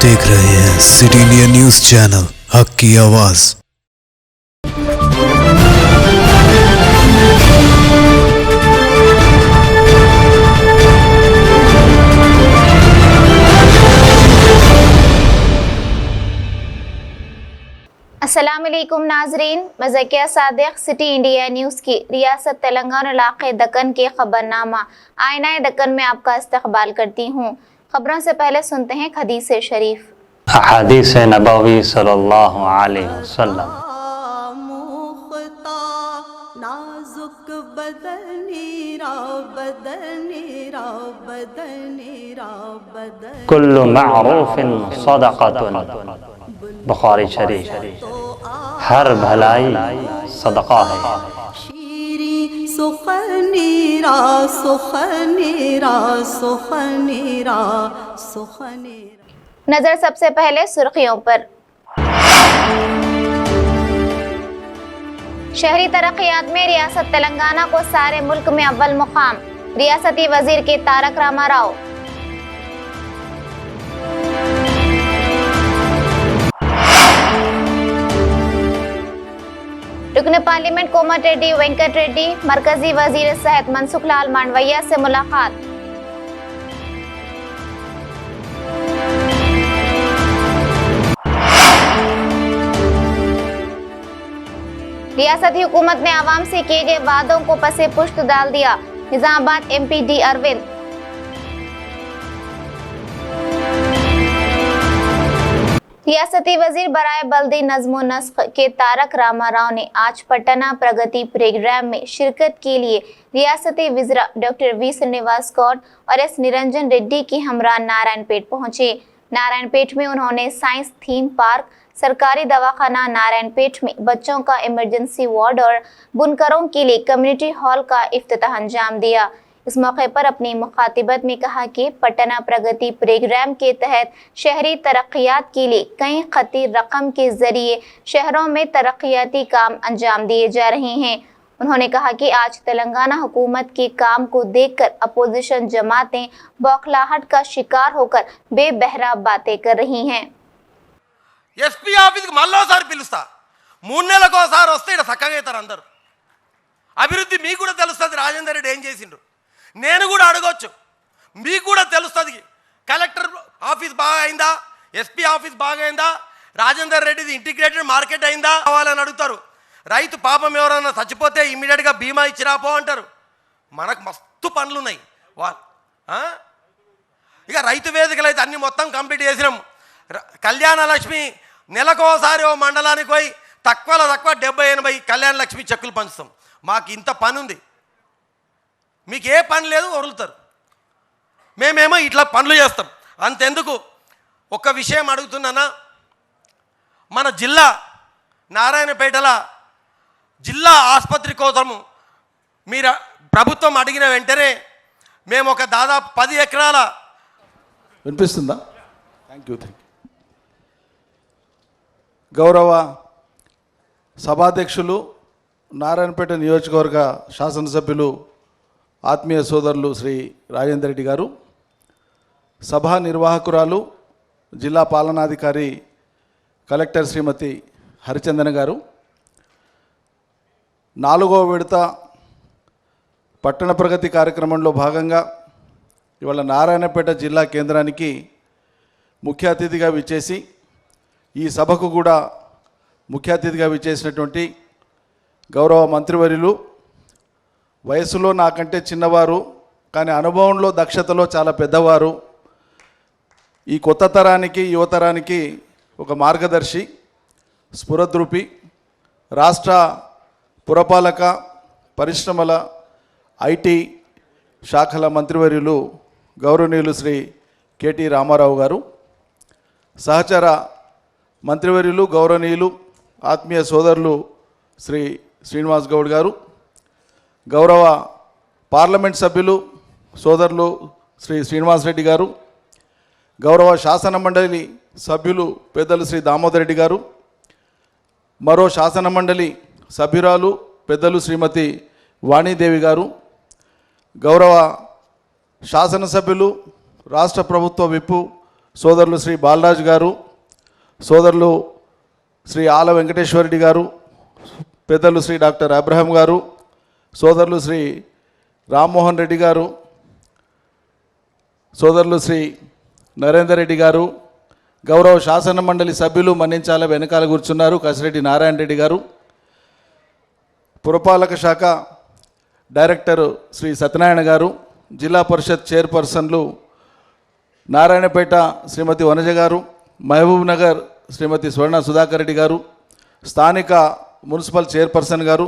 देख रहे हैं सिटी इंडिया न्यूज चैनल, हक की आवाज। अस्सलामुअलैकुम नाजरीन, मैं Zakia Sadiq city India news की रियासत तेलंगाना इलाक़े दक्कन के खबरनामा आईना दक्कन में आपका इस्तकबाल करती हूँ। खबरों से पहले सुनते हैं हदीस शरीफ। हदीस नबवी सल्लल्लाहु अलैहि वसल्लम। कुल्लु मअरूफिन सदक़तुन, बुखारी शरीफ। हर भलाई सदका है। सुखनीरा सुखनीरा सुखनीरा सुखनीरा। नजर सबसे पहले सुर्खियों पर। शहरी तरक्यात में रियासत तेलंगाना को सारे मुल्क में अव्वल मुकाम, रियासती वजीर के तारक रामाराव। रुकन पार्लियामेंट कोमट रेड्डी वेंकट रेड्डी मरकजी वजीर सेहत मनसुख लाल मांडविया से मुलाकात। रियासती हुकूमत ने आवाम से किए गए वादों को पसे पुश्त डाल दिया, निजामाबाद एमपी डी अरविंद। रियासती वजीर बराए बल्दी नज़्म व नस्ख के तारक रामाराव ने आज पटना प्रगति प्रोग्राम में शिरकत के लिए रियासती वज़ीर डॉक्टर वी श्रीनिवास गौड़ और एस निरंजन रेड्डी की हमरा नारायणपेट पहुंचे। नारायणपेट में उन्होंने साइंस थीम पार्क, सरकारी दवाखाना नारायणपेट में बच्चों का इमरजेंसी वार्ड और बुनकरों के लिए कम्युनिटी हॉल का इफ्तिताह अंजाम दिया। इस मौके पर अपनी मुखातिबत में कहा कि पटना प्रगति प्रोग्राम के तहत शहरी तरक्यात के लिए कई खती रकम के जरिए शहरों में तरक्याती काम अंजाम दिए जा रहे हैं। उन्होंने कहा कि आज तेलंगाना हुकूमत के काम को देखकर अपोजिशन जमातें बौखलाहट का शिकार होकर बेबहरा बातें कर रही हैं। ఎస్పీ ఆఫీస్కి మళ్ళోసారి పిలుస్తా, 3 నెలలకోసారి వస్తే ఇక్కడ చక్కగా అవుతారు అందరు. అభివృద్ధి మీకు కూడా తెలుస్తుంది రాజేందర్ రెడ్డి ఏం చేసిండ్రు. నేను కూడా అడగొచ్చు, మీకు కూడా తెలుస్తుంది కలెక్టర్ ఆఫీస్ బాగా అయిందా, ఎస్పీ ఆఫీస్ బాగా అయిందా, రాజేందర్ రెడ్డిది ఇంటిగ్రేటెడ్ మార్కెట్ అయిందా కావాలని అడుగుతారు. రైతు పాపం ఎవరైనా చచ్చిపోతే ఇమ్మీడియట్గా బీమా ఇచ్చిరాపో అంటారు. మనకు మస్తు పనులు ఉన్నాయి. ఇక రైతు వేదికలు అయితే అన్ని మొత్తం కంప్లీట్ చేసినాం. కళ్యాణ లక్ష్మి నెలకోసారి ఓ మండలానికి పోయి తక్కువలో తక్కువ 70-80 కళ్యాణ లక్ష్మి చెక్కులు పంచుతాం. మాకు ఇంత పని ఉంది, మీకు ఏ పని లేదు వదులుతారు, మేమేమో ఇట్లా పనులు చేస్తాం. అంతెందుకు ఒక విషయం అడుగుతున్నానా, మన జిల్లా నారాయణపేటల జిల్లా ఆసుపత్రి కోసము మీరు ప్రభుత్వం అడిగిన వెంటనే మేము ఒక దాదాపు 10 ఎకరాల వినిపిస్తుందా? Thank you. గౌరవ సభాధ్యక్షులు, నారాయణపేట నియోజకవర్గ శాసనసభ్యులు, ఆత్మీయ సోదరులు శ్రీ రాజేందర్ రెడ్డి గారు, సభా నిర్వాహకురాలు, జిల్లా పాలనాధికారి కలెక్టర్ శ్రీమతి హరిచందన గారు, 4వ విడత పట్టణ ప్రగతి కార్యక్రమంలో భాగంగా ఇవాళ నారాయణపేట జిల్లా కేంద్రానికి ముఖ్య అతిథిగా విచ్చేసి ఈ సభకు కూడా ముఖ్య అతిథిగా విచ్చేసినటువంటి గౌరవ మంత్రివర్యులు, వయసులో నాకంటే చిన్నవారు కానీ అనుభవంలో దక్షతలో చాలా పెద్దవారు, ఈ కొత్త తరానికి యువతరానికి ఒక మార్గదర్శి, స్ఫురద్రూపి, రాష్ట్ర పురపాలక, పరిశ్రమల, ఐటీ శాఖల మంత్రివర్యులు గౌరవనీయులు శ్రీ కేటీ రామారావు గారు, సహచర మంత్రివర్యులు గౌరవనీయులు ఆత్మీయ సోదరులు శ్రీ శ్రీనివాస్ గౌడ్ గారు, గౌరవ పార్లమెంట్ సభ్యులు సోదరులు శ్రీ శ్రీనివాస్ రెడ్డి గారు, గౌరవ శాసన మండలి సభ్యులు పెద్దలు శ్రీ దామోదర్ రెడ్డి గారు, మరో శాసన మండలి సభ్యురాలు పెద్దలు శ్రీమతి వాణీదేవి గారు, గౌరవ శాసనసభ్యులు రాష్ట్ర ప్రభుత్వ విప్పు సోదరులు శ్రీ బాలరాజు గారు, సోదరులు శ్రీ ఆల వెంకటేశ్వరరెడ్డి గారు, పెద్దలు శ్రీ డాక్టర్ అబ్రహం గారు, సోదరులు శ్రీ రామ్మోహన్ రెడ్డి గారు, సోదరులు శ్రీ నరేందర్ రెడ్డి గారు, గౌరవ శాసన మండలి సభ్యులు మన్నించాల వెనకాల కూర్చున్నారు కసిరెడ్డి నారాయణ రెడ్డి గారు, పురపాలక శాఖ డైరెక్టర్ శ్రీ సత్యనారాయణ గారు, జిల్లా పరిషత్ చైర్పర్సన్లు నారాయణపేట శ్రీమతి వనజ గారు, మహబూబ్ నగర్ శ్రీమతి స్వర్ణ సుధాకర్ రెడ్డి గారు, స్థానిక మున్సిపల్ చైర్పర్సన్ గారు,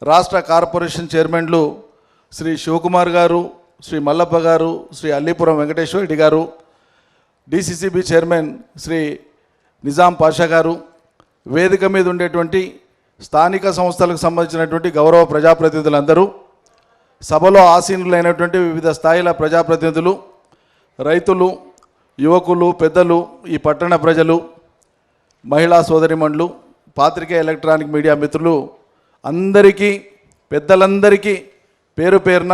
రాష్ట్ర కార్పొరేషన్ చైర్మన్లు శ్రీ శివకుమార్ గారు, శ్రీ మల్లప్ప గారు, శ్రీ అల్లీపురం వెంకటేశ్వర రెడ్డి గారు, డిసిసిబి చైర్మన్ శ్రీ నిజాం పాషా గారు, వేదిక మీద ఉండేటువంటి స్థానిక సంస్థలకు సంబంధించినటువంటి గౌరవ ప్రజాప్రతినిధులందరూ, సభలో ఆసీనులైనటువంటి వివిధ స్థాయిల ప్రజాప్రతినిధులు, రైతులు, యువకులు, పెద్దలు, ఈ పట్టణ ప్రజలు, మహిళా సోదరిమణులు, పాత్రికేయ ఎలక్ట్రానిక్ మీడియా మిత్రులు అందరికీ, పెద్దలందరికీ పేరు పేరున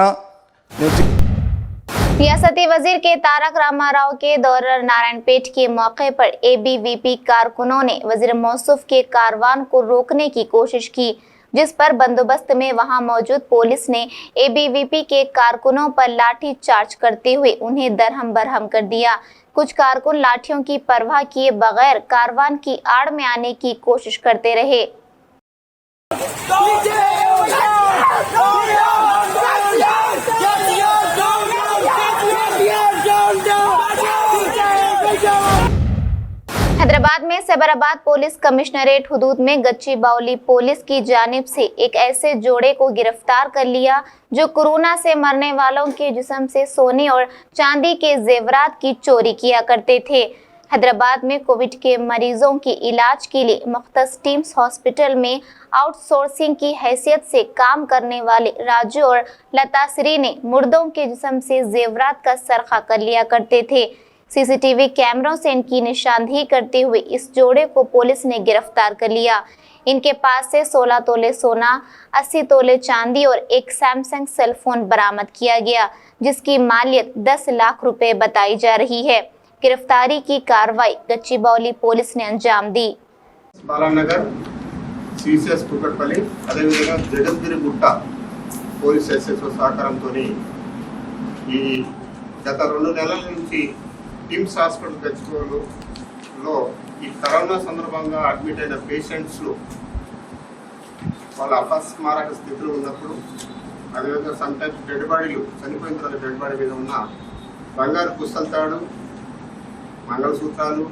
रियासती वजीर के तारक रामाराव के दौरा नारायणपेट के मौके पर एबीवीपी कारकुनों ने वजीर मौसूफ के कारवान को रोकने की कोशिश की, जिस पर बंदोबस्त में वहां मौजूद पुलिस ने एबीवीपी के कारकुनों पर लाठी चार्ज करते हुए उन्हें दरहम बरहम कर दिया। कुछ कारकुन लाठियों की परवाह किए बगैर कारवान की आड़ में आने की कोशिश करते रहे। हैदराबाद में सैबराबाद पुलिस कमिश्नरेट हुदूद में गच्ची बाउली पुलिस की जानिब से एक ऐसे जोड़े को गिरफ्तार कर लिया जो कोरोना से मरने वालों के जिस्म से सोने और चांदी के जेवरात की चोरी किया करते थे। हैदराबाद में कोविड के मरीजों के इलाज के लिए मुख्तस टीम्स हॉस्पिटल में आउटसोर्सिंग की हैसियत से काम करने वाले राजू और लताश्री ने मुर्दों के जिस्म से जेवरात का सरखा कर लिया करते थे। सीसीटीवी कैमरों से इनकी निशानदेही करते हुए इस जोड़े को पुलिस ने गिरफ्तार कर लिया। इनके पास से 16 तोले सोना, 80 तोले चांदी और एक सैमसंग सेलफोन बरामद किया गया, जिसकी मालियत 10 लाख रुपए बताई जा रही है। गिरफ्तारी की कार्रवाई गच्चीबौली पुलिस ने अंजाम दी। బాలానగర్ సిసిఎస్ కుకట్పల్లి అదేవిధంగా జగద్గిరి గుట్ట పోలీస్ ఎస్ఎస్ఓ సహకారంతో ఈ గత 2 నెలల నుంచి టిమ్స్ హాస్పిటల్ గచ్చిబౌలిలో ఈ కరోనా సందర్భంగా అడ్మిట్ అయిన పేషెంట్స్లో వాళ్ళ అపస్మారక స్థితిలో ఉన్నప్పుడు, అదేవిధంగా సమ్టైమ్స్ డెడ్ బాడీలు చనిపోయిన తర్వాత డెడ్ బాడీ మీద ఉన్న బంగారు పుస్తల్తాడు, మంగళసూత్రాలు,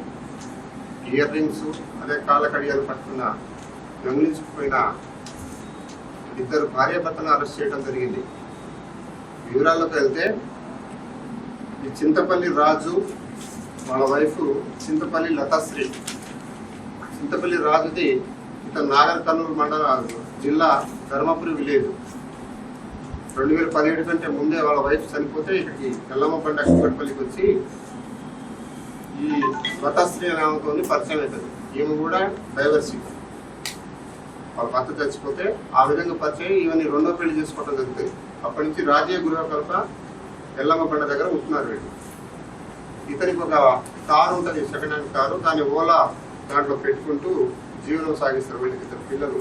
ఇయర్ రింగ్స్, అదే కాళ్ళ కడియాలు పట్టుకున్న దొంగిలించుకుపోయిన 2 భార్యాభర్తలను అరెస్ట్ చేయడం జరిగింది. వివరాల్లోకి వెళ్తే ఈ చింతపల్లి రాజు వాళ్ళ వైఫ్ చింతపల్లి లతాశ్రీ. చింతపల్లి రాజుది ఇతను నాగర్ కర్నూలు మండల జిల్లా ధర్మపురి విలేజ్. 2017 కంటే ముందే వాళ్ళ వైఫ్ చనిపోతే ఇక్కడికి ఎల్లమ్మ పండ కుక్కట్పల్లికి వచ్చి ఈ లతాశ్రీ నామంతో పరిచయం అవుతుంది. ఈమె కూడా డైవర్సీ, వాళ్ళ భర్త చచ్చిపోతే ఆ విధంగా పరిచయం ఈమెని 2వ పెళ్లి చేసుకోవడం జరుగుతుంది. అప్పటి నుంచి రాజీయ గృహకల్ప ఎల్లమ్మ పండ దగ్గర ఉంటున్నారు వీళ్ళు. ఇతనికి ఒక కారు ఉంటుంది, సెకండ్ హ్యాండ్ కారు, దాన్ని ఓలా దాంట్లో పెట్టుకుంటూ జీవనం సాగిస్తారు వీళ్ళకి 2 పిల్లలు.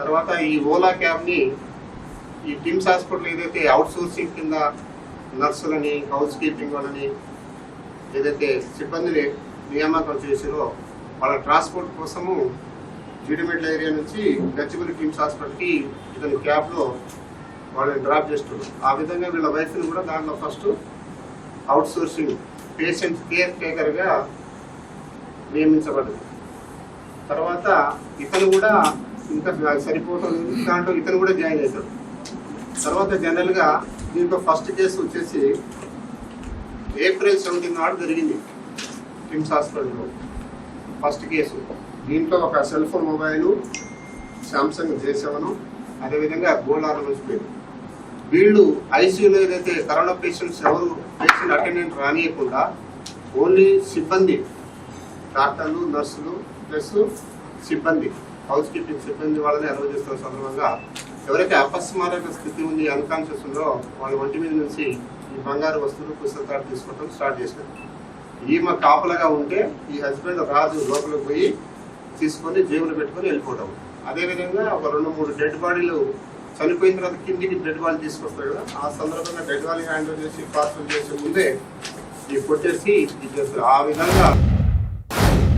తర్వాత ఈ ఓలా క్యాబ్ని ఈ టిమ్స్ హాస్పిటల్ ఏదైతే అవుట్ సోర్సింగ్ కింద నర్సులని, హౌస్ కీపింగ్ వాళ్ళని ఏదైతే సిబ్బందిని నియామకం చేసారో వాళ్ళ ట్రాన్స్పోర్ట్ కోసము జీడిమెట్ల ఏరియా నుంచి గచ్చిబౌలి టిమ్స్ హాస్పిటల్కి ఇతని క్యాబ్లో వాళ్ళని డ్రాప్ చేస్తున్నారు. ఆ విధంగా వీళ్ళ వైఫ్ని కూడా దాంట్లో ఫస్ట్ అవుట్ సోర్సింగ్ పేషెంట్ కేర్ టేకర్గా నియమించబడింది. తర్వాత ఇతను కూడా ఇంకా సరిపోతుంది, దాంట్లో ఇతను కూడా జాయిన్ అవుతాడు. తర్వాత జనరల్గా దీంట్లో ఫస్ట్ కేసు వచ్చేసి ఏప్రిల్ 17 నాడు జరిగింది టిమ్స్ హాస్పిటల్లో ఫస్ట్ కేసు. దీంట్లో ఒక cell phone mobile, Samsung J7, అదేవిధంగా గోల్డ్ ఆర్నమెంట్స్ పోయింది. వీళ్ళు ఐసీయూలో ఏదైతే కరోనా పేషెంట్స్ ఎవరు పేషెంట్ అటెండెంట్ రానియకుండా ఓన్లీ సిబ్బంది, డాక్టర్లు, నర్సులు ప్లస్ సిబ్బంది, హౌస్ కీపింగ్ సిబ్బంది వాళ్ళని అలౌ చేస్తున్న సందర్భంగా ఎవరైతే అపస్మారక స్థితి ఉంది, అన్కాన్షియస్ ఉందో వాళ్ళ ఒంటి మీద నుంచి ఈ బంగారు వస్తువులు పుస్తకాలు తీసుకోవడం స్టార్ట్ చేశారు. ఈమె కాపలాగా ఉంటే ఈ హస్బెండ్ రాజు లోపలికి పోయి తీసుకొని జేబులో పెట్టుకొని వెళ్ళిపోవడం. అదేవిధంగా ఒక 2-3 డెడ్ బాడీలు చనిపోయిన తర్వాత కిందికి డెడ్ బాడీ తీసుకొస్తారు కదా, ఆ సందర్భంగా డెడ్ బాడీ హ్యాండ్ ఓవర్ చేసి పార్సల్ చేసే ముందే ఈ కొట్టేసి ఇచ్చేస్తారు. ఆ విధంగా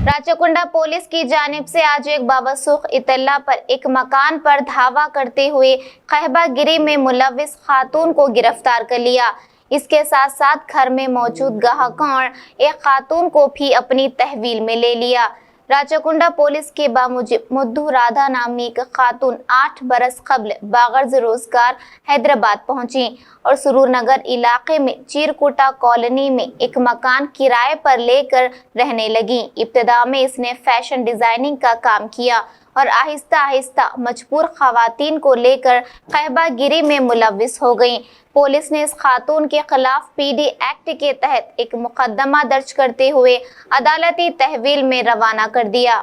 राचकुंडा पुलिस की जानिब से आज एक बाबसूख इतला पर एक मकान पर धावा करते हुए कहबागिरी में मुलविस खातून को गिरफ्तार कर लिया। इसके साथ साथ घर में मौजूद ग्राहकों और एक खातून को भी अपनी तहवील में ले लिया। राचकुंडा पुलिस के बामुजिब मुद्दू राधा नामी एक खातून 8 बरस कबल बागर्ज रोजगार हैदराबाद पहुंची और सुरूर नगर इलाके में चीरकुटा कॉलोनी में एक मकान किराए पर लेकर रहने लगी। इब्तदा में इसने फैशन डिजाइनिंग का काम किया और आहिस्ता आहिस्ता मजबूर खवातीन को लेकर कहबागिरी में मुलविस हो गई। पुलिस ने इस खातून के खिलाफ पीडी एक्ट के तहत एक मुकदमा दर्ज करते हुए अदालती तहवील में रवाना कर दिया।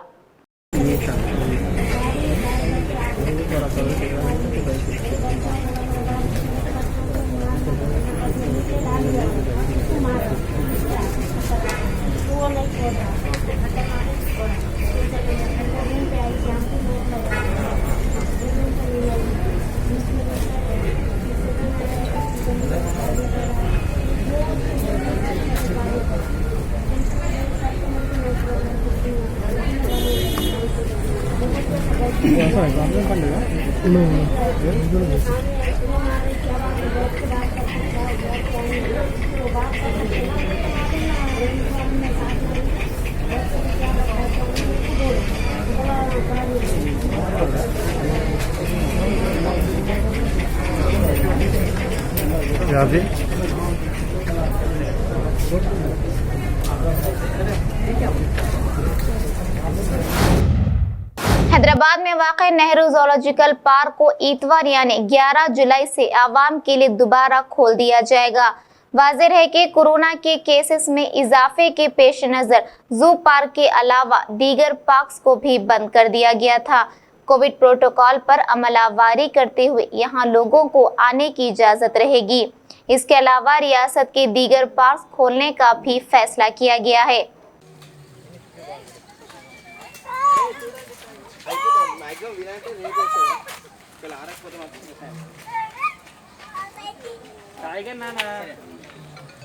हैदराबाद में वाक़ नेहरू ज़ूलॉजिकल पार्क को इतवार यानी 11 जुलाई से आवाम के लिए दोबारा खोल दिया जाएगा। वाज़ेह है कि कोरोना के केसेस में इजाफे के पेश नज़र जू पार्क के अलावा दीगर पार्क्स को भी बंद कर दिया गया था। कोविड प्रोटोकॉल पर अमलावारी करते हुए यहाँ लोगों को आने की इजाज़त रहेगी। इसके अलावा रियासत के दीगर पार्क खोलने का भी फैसला किया गया है।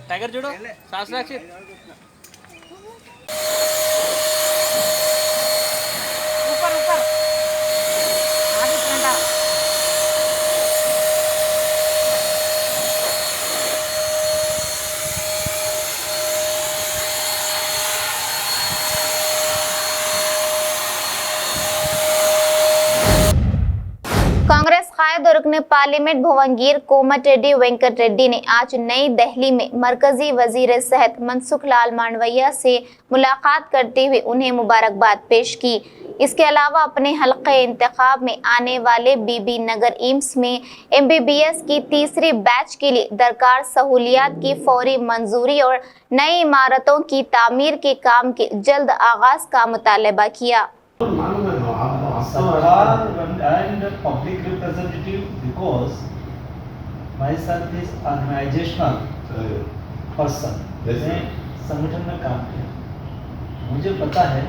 टाइगर जुड़ो सांस रक्षित ऊपर ऊपर आगे ठंडा कांग्रेस कायद और रुकने पार्लियामेंट भुवनगिर कोमटिरेड्डी वेंकट रेड्डी ने आज नई दिल्ली में मरकजी वजीर सेहत मनसुख लाल मांडविया से मुलाकात करते हुए उन्हें मुबारकबाद पेश की। इसके अलावा अपने हल्के इंतखाब में आने वाले बीबी नगर एम्स में MBBS की तीसरी बैच के लिए दरकार सहूलियात की फौरी मंजूरी और नई इमारतों की तामीर के काम के जल्द आगाज का मुतालबा किया। and public representative because myself is organizational person. मैं संगठन में काम किया, मुझे पता है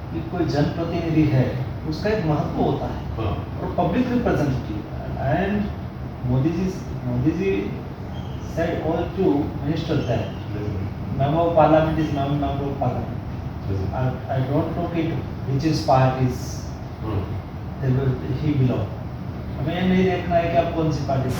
कि कोई जनप्रतिनिधि है उसका एक महत्व होता है और public representative and Modi ji said all to minister that member of parliament is member of parliament. I don't know which is parties he belong. हमें ये नहीं देखना है कि आप कौन सी पार्टी से।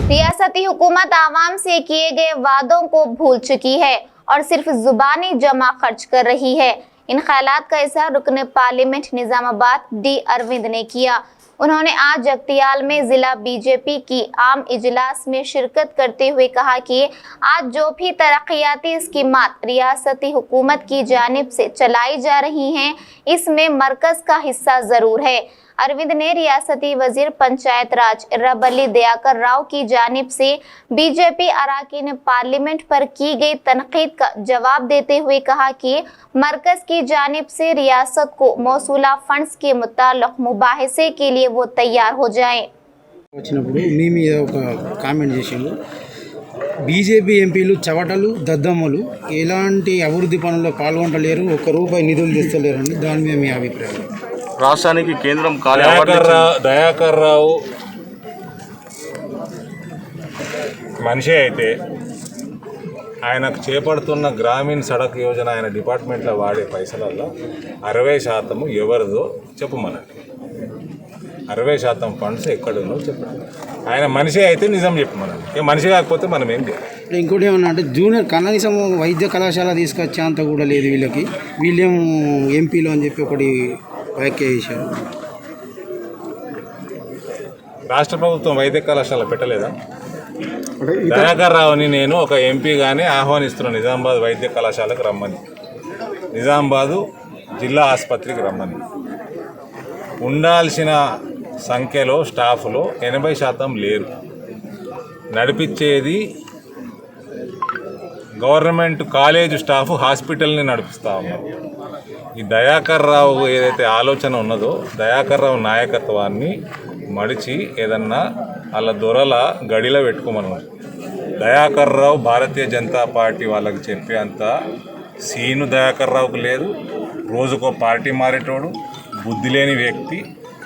रियासती हुकूमत आवाम से किए गए वादों को भूल चुकी है और सिर्फ जुबानी जमा खर्च कर रही है। इन ख्यालात का इजहार रुकने पार्लियामेंट निजामाबाद डी अरविंद ने किया। उन्होंने आज जगतियाल में जिला बीजेपी की आम इजलास में शिरकत करते हुए कहा कि आज जो भी तरक्याती स्कीमात रियासती हुकूमत की जानिब से चलाई जा रही हैं, इसमें मरकज का हिस्सा जरूर है। अरविंद ने रियासती वजीर पंचायत राज रबली दयाकर राव की जानिब से बीजेपी अरकान पार्लियामेंट पर की गई तनकीद का जवाब देते हुए कहा कि मरकज की जानिब से रियासत को मौसूला फंड्स के मुताल्लिक़ मुबाहिसे के लिए वो तैयार हो जाएं। వచ్చినప్పుడు మీ మీద ఒక కామెంట్ చేసిండు బీజేపీ ఎంపీలు చవటలు దద్దమ్మలు ఎలాంటి అభివృద్ధి పనుల్లో పాల్గొంటలేరు, ఒక్క రూపాయి నిధులు తెస్తలేరండి. దాని మీద మీ అభిప్రాయం? రాష్ట్రానికి కేంద్రం దయాకర్ రావు మనిషి అయితే ఆయనకు చేపడుతున్న గ్రామీణ సడక్ యోజన ఆయన డిపార్ట్మెంట్లో వాడే పైసలలో 60% ఎవరిదో చెప్పమనండి. 60% ఫండ్స్ ఎక్కడుందో చెప్పండి. ఆయన మనిషి అయితే నిజం చెప్పమనండి. మనిషి కాకపోతే మనం ఏం చేయాలి? ఇంకోటి ఏమన్నా అంటే జూనియర్ కనీసం వైద్య కళాశాల తీసుకొచ్చే అంత కూడా లేదు వీళ్ళకి. వీళ్ళేమో ఎంపీలు అని చెప్పి ఒకటి వ్యాఖ్య చేశారు. రాష్ట్ర ప్రభుత్వం వైద్య కళాశాల పెట్టలేదా? దయాకర్ రావుని నేను ఒక ఎంపీగానే ఆహ్వానిస్తున్నాను నిజామాబాద్ వైద్య కళాశాలకు రమ్మని, నిజామాబాదు జిల్లా ఆసుపత్రికి రమ్మని. ఉండాల్సిన సంఖ్యలో స్టాఫ్లో 80% లేరు. నడిపించేది గవర్నమెంట్ కాలేజ్ స్టాఫ్ హాస్పిటల్ని నడిపిస్తూ ఉన్నారు. ఈ దయాకర్ రావు ఏదైతే ఆలోచన ఉన్నదో దయాకర్ రావు నాయకత్వాన్ని మడిచి ఏదన్నా వాళ్ళ దొరల గడిలో పెట్టుకోమన్నారు. దయాకర్ రావు భారతీయ జనతా పార్టీ వాళ్ళకి చెప్పే అంత సీను దయాకర్ రావుకు లేదు. రోజుకో పార్టీ మారేటోడు, బుద్ధి లేని వ్యక్తి.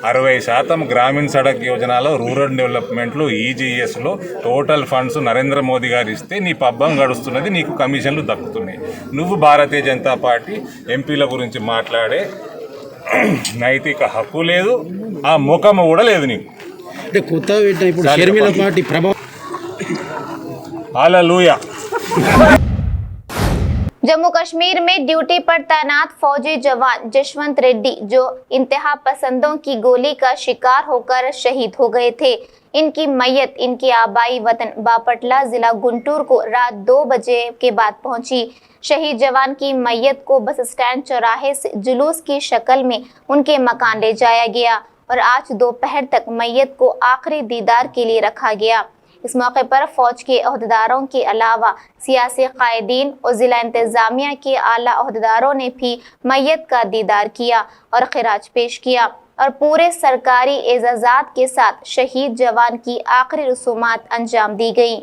60% గ్రామీణ సడక్ యోజనలో రూరల్ డెవలప్మెంట్లో ఈజీఎస్లో టోటల్ ఫండ్స్ నరేంద్ర మోదీ గారు ఇస్తే నీ పబ్బం గడుస్తున్నది, నీకు కమిషన్లు దక్కుతున్నాయి. నువ్వు భారతీయ జనతా పార్టీ ఎంపీల గురించి మాట్లాడే నైతిక హక్కు లేదు, ఆ ముఖము కూడా లేదు నీకు. అంటే కొత్తగా పెట్టిన ఇప్పుడు షర్మిల పార్టీ ప్రభావం. हालेलुया। जम्मू कश्मीर में ड्यूटी पर तैनात फौजी जवान जशवंत रेड्डी जो इंतहा पसंदों की गोली का शिकार होकर शहीद हो गए थे, इनकी मैयत इनके आबाई वतन बापटला जिला गुंटूर को रात 2 बजे के बाद पहुंची। शहीद जवान की मैयत को बस स्टैंड चौराहे से जुलूस की शक्ल में उनके मकान ले जाया गया और आज दोपहर तक मैयत को आखिरी दीदार के लिए रखा गया। इस मौके पर फौज के अहदेदारों के अलावा सियासी कायदीन और जिला इंतजामिया के आला अहदेदारों ने भी मैयत का दीदार किया और खिराज पेश किया और पूरे सरकारी एजाज़ात के साथ शहीद जवान की आखिरी रसूमात अंजाम दी गई।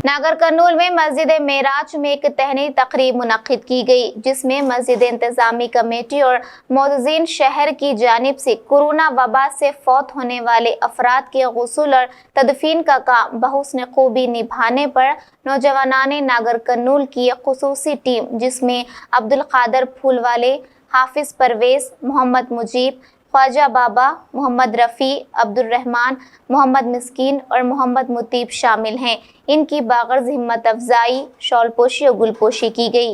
नागर कर्नूल में मस्जिद मेराज में एक तहनी तकरीब मुनक्किद की गई, जिसमें मस्जिद इंतजामी कमेटी और मोअज़्ज़िन शहर की जानिब से कोरोना वबा से फौत होने वाले अफराद के गुस्ल और तदफीन का काम बहुस्न खूबी निभाने पर नौजवानाने नागर कर्नूल की एक खुसूसी टीम, जिसमें अब्दुल कादर फूलवाले, हाफिज परवेज, मोहम्मद मुजीब, ख्वाजा बाबा, मोहम्मद रफ़ी, अब्दुल रहमान, मोहम्मद मिस्कीन और मोहम्मद मुतीब शामिल हैं। इनकी बागर्ज हिम्मत अफजाई, शॉलपोशी और गुलपोशी की गई।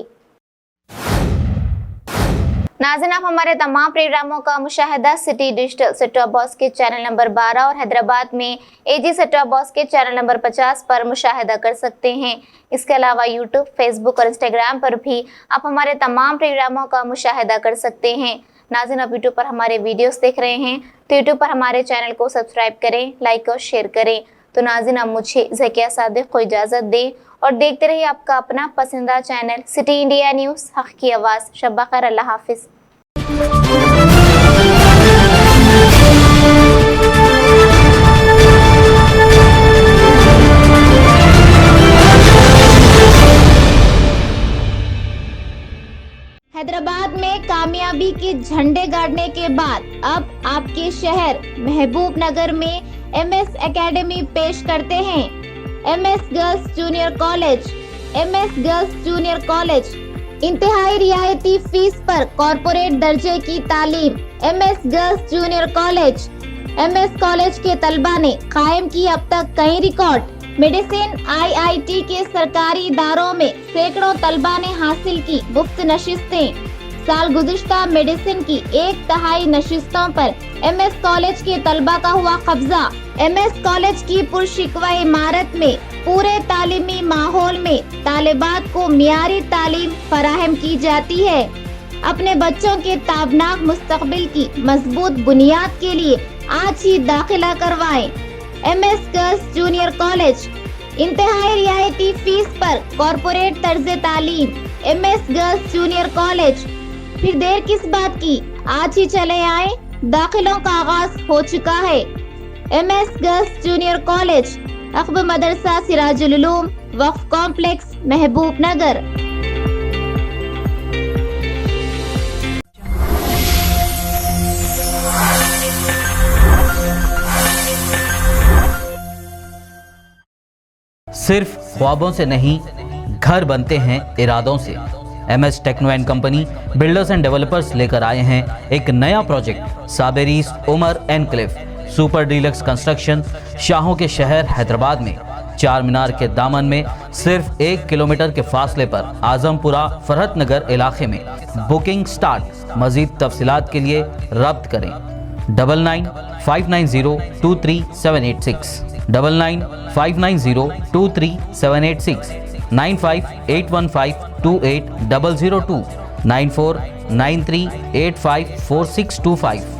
नाज़रीन, आप हमारे तमाम प्रोग्रामों का मुशाहिदा city digital set top box के चैनल नंबर 12 और हैदराबाद में एजी सेट टॉप बॉक्स के चैनल नंबर 50 पर मुशाहिदा कर सकते हैं। इसके अलावा यूट्यूब, फेसबुक और इंस्टाग्राम पर भी आप हमारे तमाम प्रोग्रामों का मुशाहिदा कर सकते हैं। नाज़रीन, आप यूट्यूब पर हमारे वीडियोस देख रहे हैं तो यूट्यूब पर हमारे चैनल को सब्सक्राइब करें, लाइक और शेयर करें। तो नाज़रीन, अब मुझे ज़किया सादिक को इजाज़त दें और देखते रहिए आपका अपना पसंदीदा चैनल सिटी इंडिया न्यूज़, हक़ की आवाज़। शब्बा खैर, अल्लाह हाफिज़। हैदराबाद में कामयाबी के झंडे गाड़ने के बाद अब आपके शहर महबूब नगर में MS एकेडमी पेश करते हैं। MS girls junior college. MS girls junior college इंतहाई रियायती फीस पर कॉर्पोरेट दर्जे की तालीम। MS girls junior college. MS college के तलबा ने कायम की अब तक कई रिकॉर्ड। मेडिसिन IIT के सरकारी इदारों में सैकड़ों तलबा ने हासिल की मुफ्त नशिस्तें। साल गुज़िश्ता मेडिसिन की 1/3 नशिस्तों पर MS कॉलेज के तलबा का हुआ कब्जा। MS कॉलेज की पुरशिकवा इमारत में पूरे तालीमी माहौल में तालिबात को मियारी तालीम फराहम की जाती है। अपने बच्चों के ताबनाक मुस्तकबिल की मजबूत बुनियाद के लिए आज ही दाखिला करवाएं। MS गर्ल्स जूनियर कॉलेज, इंतहाई रियायती फीस पर कॉरपोरेट तर्ज तालीम। MS गर्ल्स जूनियर कॉलेज, फिर देर किस बात की, आज ही चले आए, दाखिलों का आगाज हो चुका है। MS गर्ल्स जूनियर कॉलेज, अखब मदरसा सिराजुल उलूम, वक्फ कॉम्प्लेक्स, महबूब नगर। सिर्फ ख्वाबों से नहीं, घर बनते हैं इरादों से। MS techno and company builders and developers लेकर आए हैं एक नया प्रोजेक्ट, साबेरीज Umar enclave super deluxe construction. शाहों के शहर हैदराबाद में चार मीनार के दामन में सिर्फ 1 किलोमीटर के फासले पर आजमपुरा फरहत नगर इलाके में। Booking start. मजीद तफसीलात के लिए रब्त करें 9959023786, 9959023786, 9581528002, 9493854625।